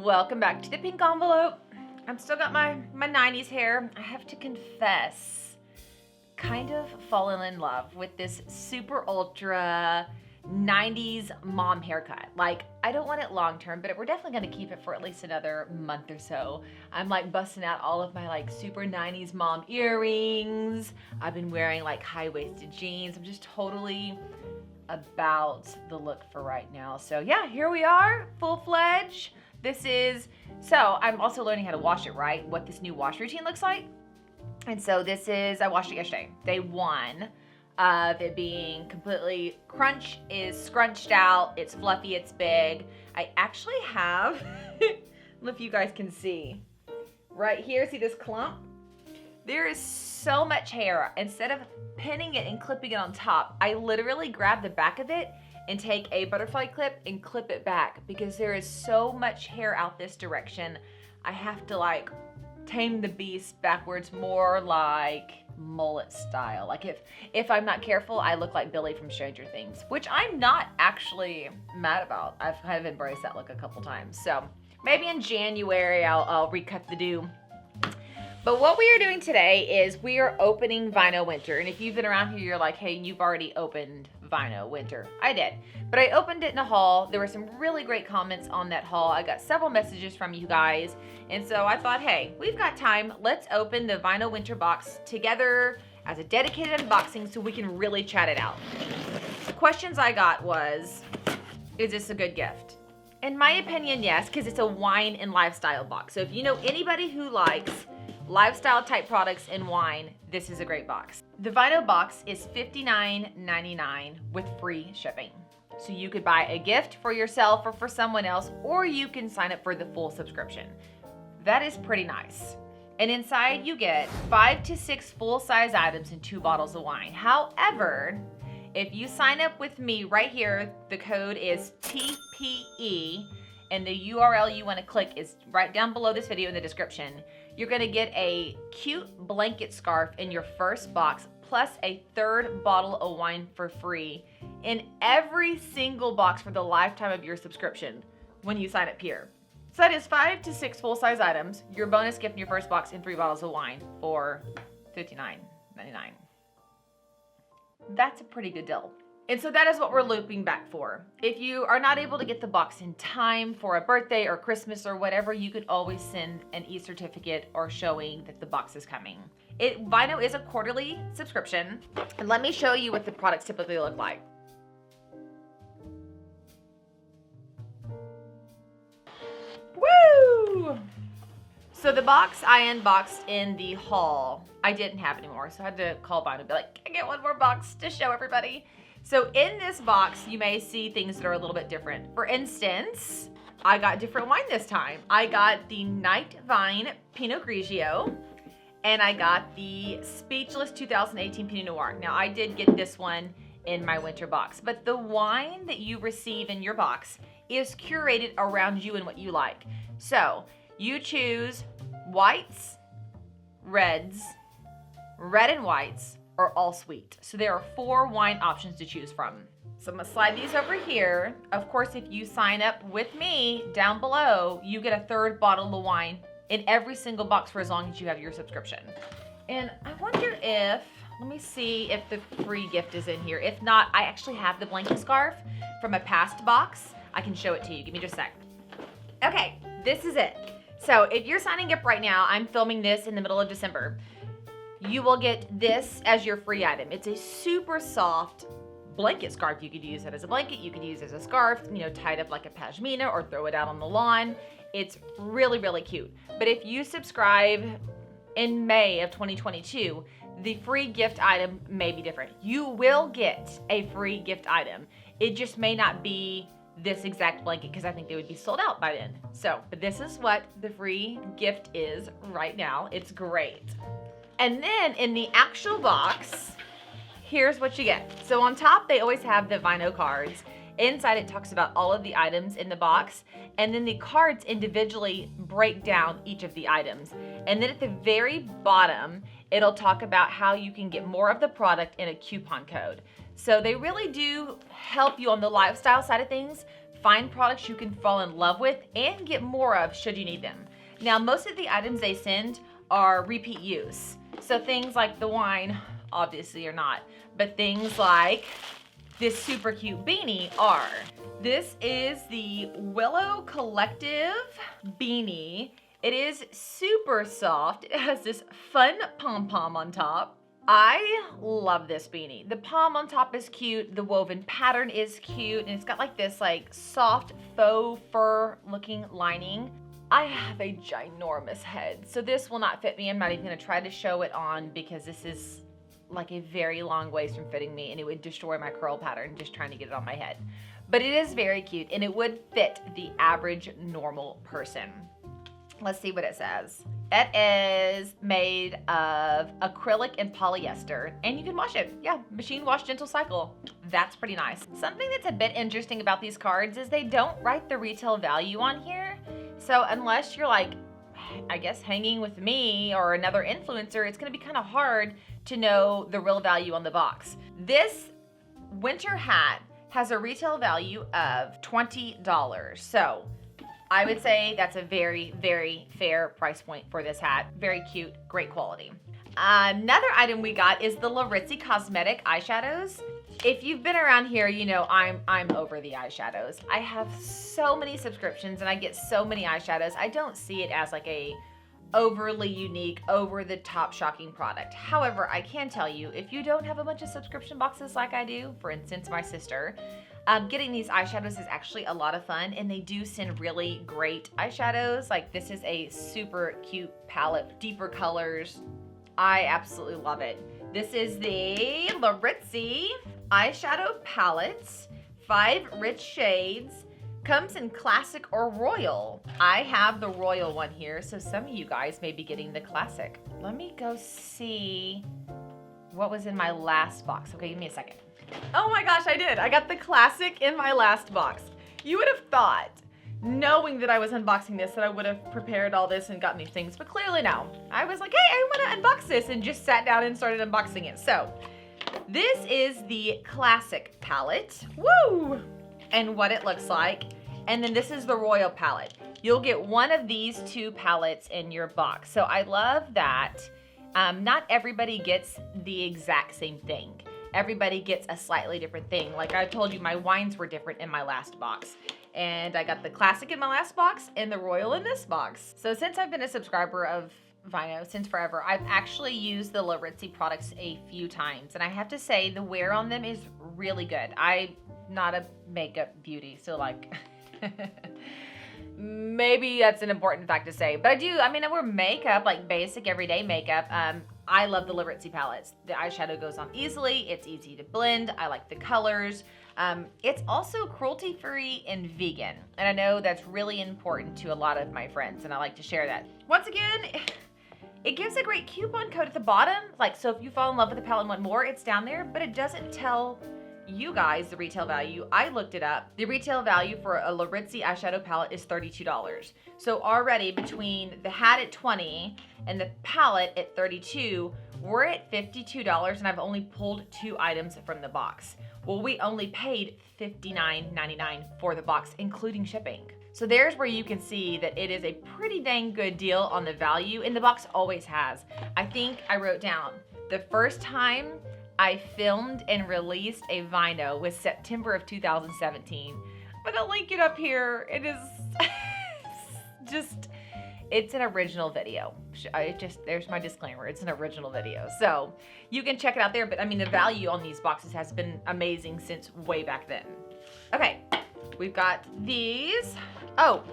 Welcome back to the pink envelope. I'm still got my 90s hair. I have to confess, kind of fallen in love with this super ultra 90s mom haircut. Like, I don't want it long term, but we're definitely gonna keep it for at least another month or so. I'm like busting out all of my like super 90s mom earrings. I've been wearing like high-waisted jeans. I'm just totally about the look for right now. So yeah, here we are, full-fledged. So I'm also learning how to wash it right, what this new wash routine looks like. And so I washed it yesterday. Day one of it being completely scrunched out. It's fluffy, it's big. I actually have, I don't know if you guys can see, right here, see this clump? There is so much hair. Instead of pinning it and clipping it on top, I literally grab the back of it and take a butterfly clip and clip it back because there is so much hair out this direction. I have to like tame the beast backwards, more like mullet style. Like if I'm not careful, I look like Billy from Stranger Things, which I'm not actually mad about. I've kind of embraced that look a couple times. So maybe in January, I'll recut the do. But what we are doing today is we are opening VineOh Winter. And if you've been around here, you're like, hey, you've already opened VineOh Winter. I did, but I opened it in a haul. There were some really great comments on that haul. I got several messages from you guys. And so I thought, hey, we've got time. Let's open the VineOh Winter box together as a dedicated unboxing so we can really chat it out. The questions I got was, is this a good gift? In my opinion, yes, because it's a wine and lifestyle box. So if you know anybody who likes lifestyle type products and wine, this is a great box. The VineOh box is $59.99 with free shipping. So you could buy a gift for yourself or for someone else, or you can sign up for the full subscription. That is pretty nice. And inside you get 5 to 6 full-size items and 2 bottles of wine. However, if you sign up with me right here, the code is TPE, and the URL you want to click is right down below this video in the description. You're gonna get a cute blanket scarf in your first box, plus a 3rd bottle of wine for free in every single box for the lifetime of your subscription when you sign up here. So that is 5 to 6 full-size items, your bonus gift in your first box, and 3 bottles of wine for $59.99. That's a pretty good deal. And so that is what we're looping back for. If you are not able to get the box in time for a birthday or Christmas or whatever, you could always send an e-certificate or showing that the box is coming. VineOh is a quarterly subscription. And let me show you what the products typically look like. Woo! So the box I unboxed in the haul, I didn't have anymore. So I had to call VineOh and be like, can I get one more box to show everybody? So in this box, you may see things that are a little bit different. For instance, I got different wine this time. I got the Night Vine Pinot Grigio, and I got the Speechless 2018 Pinot Noir. Now, I did get this one in my winter box, but the wine that you receive in your box is curated around you and what you like. So you choose whites, reds, red and whites, or all sweet. So there are 4 wine options to choose from. So I'm gonna slide these over here. Of course, if you sign up with me down below, you get a 3rd bottle of wine in every single box for as long as you have your subscription. And I wonder if, let me see if the free gift is in here. If not, I actually have the blanket scarf from a past box. I can show it to you. Give me just a sec. Okay, this is it. So if you're signing up right now, I'm filming this in the middle of December. You will get this as your free item. It's a super soft blanket scarf. You could use it as a blanket, you could use it as a scarf, you know, tied up like a pashmina or throw it out on the lawn. It's really, really cute. But if you subscribe in May of 2022, the free gift item may be different. You will get a free gift item. It just may not be this exact blanket because I think they would be sold out by then. So, but this is what the free gift is right now. It's great. And then in the actual box, here's what you get. So on top, they always have the VineOh cards. Inside, it talks about all of the items in the box. And then the cards individually break down each of the items. And then at the very bottom, it'll talk about how you can get more of the product in a coupon code. So they really do help you on the lifestyle side of things find products you can fall in love with and get more of should you need them. Now, most of the items they send are repeat use. So things like the wine obviously are not, but things like this super cute beanie are. This is the Willow Collective beanie. It is super soft. It has this fun pom-pom on top. I love this beanie. The pom on top is cute. The woven pattern is cute. And it's got like this like soft faux fur looking lining. I have a ginormous head, so this will not fit me. I'm not even gonna try to show it on because this is like a very long ways from fitting me and it would destroy my curl pattern just trying to get it on my head. But it is very cute and it would fit the average normal person. Let's see what it says. It is made of acrylic and polyester, and you can wash it. Yeah, machine wash, gentle cycle. That's pretty nice. Something that's a bit interesting about these cards is they don't write the retail value on here. So unless you're like, I guess, hanging with me or another influencer, it's gonna be kind of hard to know the real value on the box. This winter hat has a retail value of $20. So I would say that's a very, very fair price point for this hat. Very cute, great quality. Another item we got is the Laritzy Cosmetic eyeshadows. If you've been around here, you know I'm over the eyeshadows. I have so many subscriptions and I get so many eyeshadows. I don't see it as like a overly unique, over-the-top shocking product. However, I can tell you, if you don't have a bunch of subscription boxes like I do, for instance, my sister, getting these eyeshadows is actually a lot of fun, and they do send really great eyeshadows. Like this is a super cute palette, deeper colors. I absolutely love it. This is the Laritzy eyeshadow palettes, 5 rich shades. Comes in classic or royal. I have the royal one here, so some of you guys may be getting the classic. Let me go see what was in my last box. Okay, give me a second. Oh my gosh, I did. I got the classic in my last box. You would have thought, knowing that I was unboxing this, that I would have prepared all this and gotten these things, but clearly no. I was like, hey, I want to unbox this, and just sat down and started unboxing it. So, this is the classic palette. Woo! And what it looks like. And then this is the royal palette. You'll get one of these 2 palettes in your box. So I love that not everybody gets the exact same thing. Everybody gets a slightly different thing. Like I told you, my wines were different in my last box. And I got the classic in my last box and the royal in this box. So since I've been a subscriber of VineOh since forever, I've actually used the Laritzy products a few times. And I have to say the wear on them is really good. I'm not a makeup beauty, so like maybe that's an important fact to say, but I wear makeup, like basic everyday makeup. I love the Laritzy palettes. The eyeshadow goes on easily, it's easy to blend, I like the colors. It's also cruelty-free and vegan, and I know that's really important to a lot of my friends, and I like to share that. Once again, it gives a great coupon code at the bottom, like, so if you fall in love with the palette and want more, it's down there, but it doesn't tell you guys the retail value. I looked it up. The retail value for a Laritzy eyeshadow palette is $32. So already between the hat at $20 and the palette at $32, we're at $52, and I've only pulled 2 items from the box. Well, we only paid $59.99 for the box, including shipping. So there's where you can see that it is a pretty dang good deal on the value, and the box always has. I think I wrote down the first time I filmed and released a VineOh was September of 2017. I'm gonna link it up here. It is just, it's an original video. There's my disclaimer. It's an original video. So you can check it out there, but I mean, the value on these boxes has been amazing since way back then. Okay, we've got these. Oh,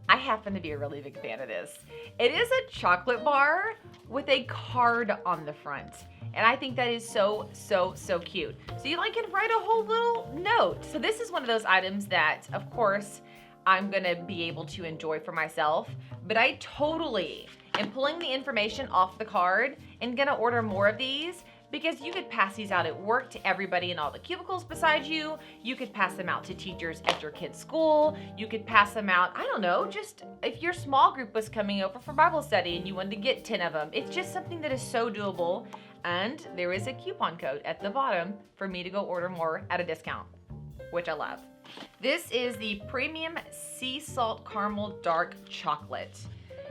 I happen to be a really big fan of this. It is a chocolate bar with a card on the front. And I think that is so, so, so cute. So you can write a whole little note. So this is one of those items that, of course, I'm gonna be able to enjoy for myself, but I totally am pulling the information off the card and gonna order more of these, because you could pass these out at work to everybody in all the cubicles beside you. You could pass them out to teachers at your kid's school. You could pass them out, I don't know, just if your small group was coming over for Bible study and you wanted to get 10 of them. It's just something that is so doable. And there is a coupon code at the bottom for me to go order more at a discount. which I love. This is the Premium Sea Salt Caramel Dark Chocolate.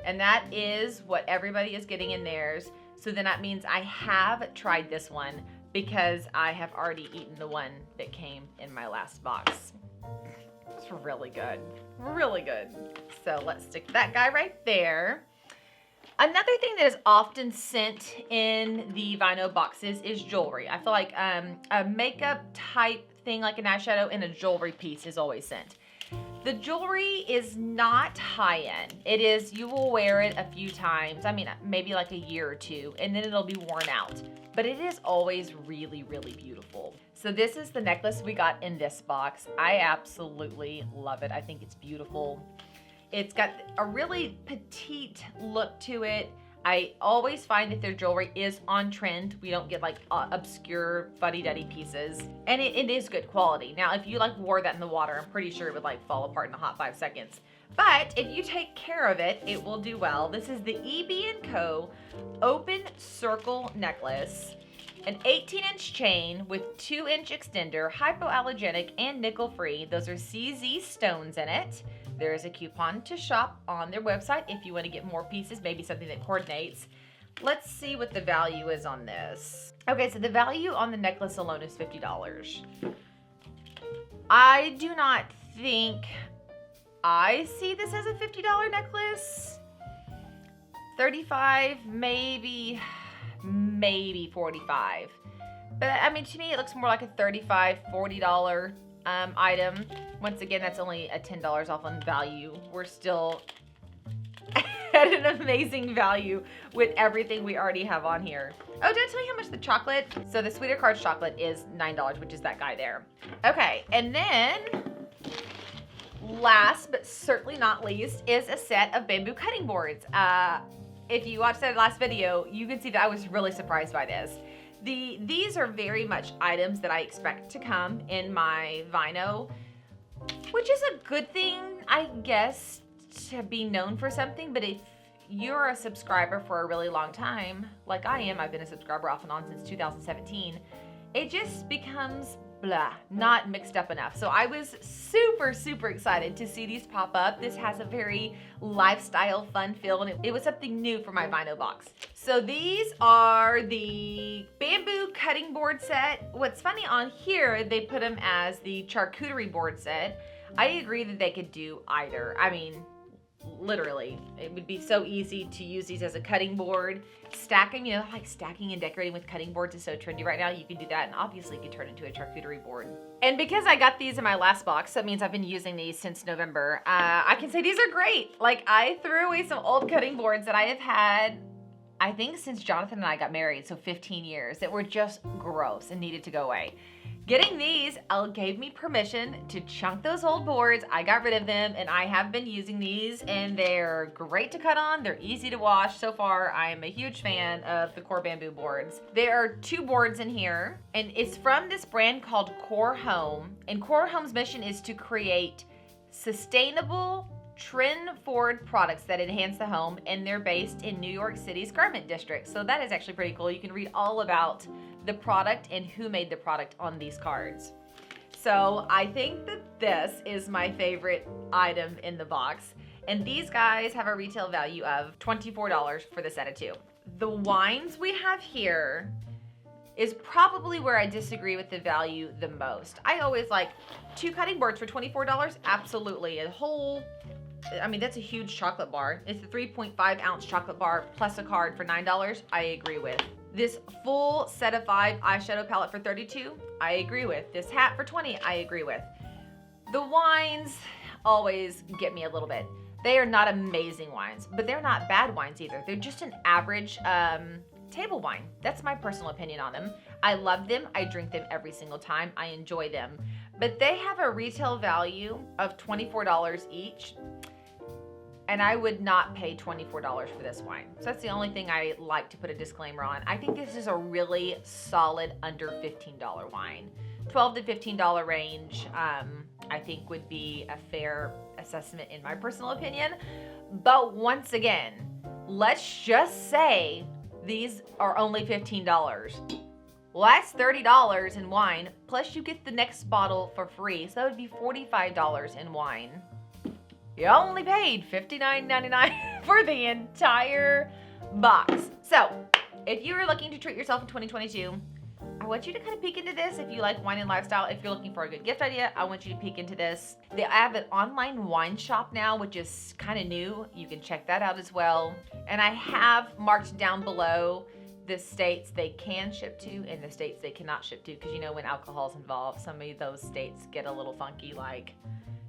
And that is what everybody is getting in theirs. So then that means I have tried this one because I have already eaten the one that came in my last box. It's really good, really good. So let's stick that guy right there. Another thing that is often sent in the VineOh boxes is jewelry. I feel like a makeup type thing like an eyeshadow and a jewelry piece is always sent. The jewelry is not high-end. It is, you will wear it a few times, I mean, maybe like a year or two, and then it'll be worn out. But it is always really, really beautiful. So this is the necklace we got in this box. I absolutely love it. I think it's beautiful. It's got a really petite look to it. I always find that their jewelry is on trend. We don't get like obscure fuddy-duddy pieces. And it is good quality. Now, if you like wore that in the water, I'm pretty sure it would like fall apart in a hot 5 seconds. But if you take care of it, it will do well. This is the EB&Co Open Circle Necklace. An 18-inch chain with 2-inch extender, hypoallergenic and nickel-free. Those are CZ stones in it. There is a coupon to shop on their website if you want to get more pieces, maybe something that coordinates. Let's see what the value is on this. Okay, so the value on the necklace alone is $50. I do not think I see this as a $50 necklace. 35, maybe 45. But I mean, to me, it looks more like a $35, $40 item. Once again, that's only a $10 off on value. We're still at an amazing value with everything we already have on here. Oh, did I tell you how much the chocolate? So the Sweeter Cards chocolate is $9, which is that guy there. Okay, and then last but certainly not least is a set of bamboo cutting boards. If you watched that last video, you can see that I was really surprised by this. These are very much items that I expect to come in my VineOh, which is a good thing, I guess, to be known for something. But if you're a subscriber for a really long time, like I am, I've been a subscriber off and on since 2017, it just becomes blah, not mixed up enough. So I was super, super excited to see these pop up. This has a very lifestyle, fun feel, and it was something new for my VineOh box. So these are the bamboo cutting board set. What's funny on here, they put them as the charcuterie board set. I agree that they could do either. I mean, literally, it would be so easy to use these as a cutting board. Stacking, you know, like stacking and decorating with cutting boards is so trendy right now. You can do that, and obviously you can turn it into a charcuterie board. And because I got these in my last box, that means I've been using these since November. I can say these are great. Like, I threw away some old cutting boards that I have had, I think, since Jonathan and I got married, so 15 years, that were just gross and needed to go away. Getting these gave me permission to chunk those old boards. I got rid of them, and I have been using these, and they're great to cut on. They're easy to wash. So far, I am a huge fan of the Core Bamboo boards. There are 2 boards in here, and it's from this brand called Core Home. And Core Home's mission is to create sustainable, trend-forward products that enhance the home, and they're based in New York City's Garment District. So that is actually pretty cool. You can read all about the product and who made the product on these cards. So I think that this is my favorite item in the box. And these guys have a retail value of $24 for the set of 2. The wines we have here is probably where I disagree with the value the most. I always like 2 cutting boards for $24. Absolutely. A whole, I mean, that's a huge chocolate bar. It's a 3.5 ounce chocolate bar plus a card for $9. I agree with. This full set of 5 eyeshadow palette for $32, I agree with. This hat for $20, I agree with. The wines always get me a little bit. They are not amazing wines, but they're not bad wines either. They're just an average table wine. That's my personal opinion on them. I love them. I drink them every single time. I enjoy them. But they have a retail value of $24 each. And I would not pay $24 for this wine. So that's the only thing I like to put a disclaimer on. I think this is a really solid under $15 wine. $12 to $15 range, I think would be a fair assessment in my personal opinion. But once again, let's just say these are only $15. Well, that's $30 in wine, plus you get the next bottle for free, so that would be $45 in wine. You only paid $59.99 for the entire box. So, if you are looking to treat yourself in 2022, I want you to kind of peek into this. If you like wine and lifestyle, if you're looking for a good gift idea, I want you to peek into this. They have an online wine shop now, which is kind of new. You can check that out as well. And I have marked down below the states they can ship to and the states they cannot ship to, because you know when alcohol is involved, some of those states get a little funky. Like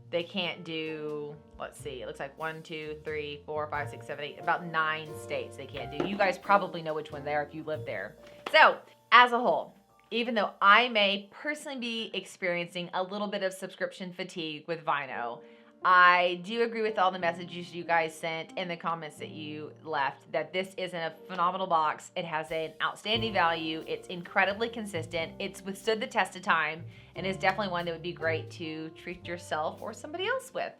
they can't do, let's see, it looks like 1, 2, 3, 4, 5, 6, 7, 8, about 9 states they can't do. You guys probably know which one they are if you live there. So as a whole, even though I may personally be experiencing a little bit of subscription fatigue with VineOh, I do agree with all the messages you guys sent and the comments that you left that this is a phenomenal box. It has an outstanding value. It's incredibly consistent. It's withstood the test of time and is definitely one that would be great to treat yourself or somebody else with.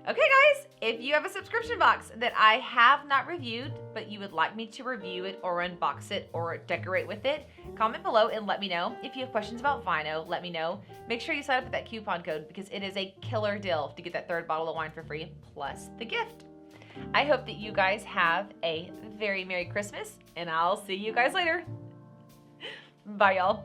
Okay guys, if you have a subscription box that I have not reviewed, but you would like me to review it or unbox it or decorate with it, comment below and let me know. If you have questions about VineOh, let me know. Make sure you sign up with that coupon code because it is a killer deal to get that 3rd bottle of wine for free plus the gift. I hope that you guys have a very Merry Christmas and I'll see you guys later. Bye y'all.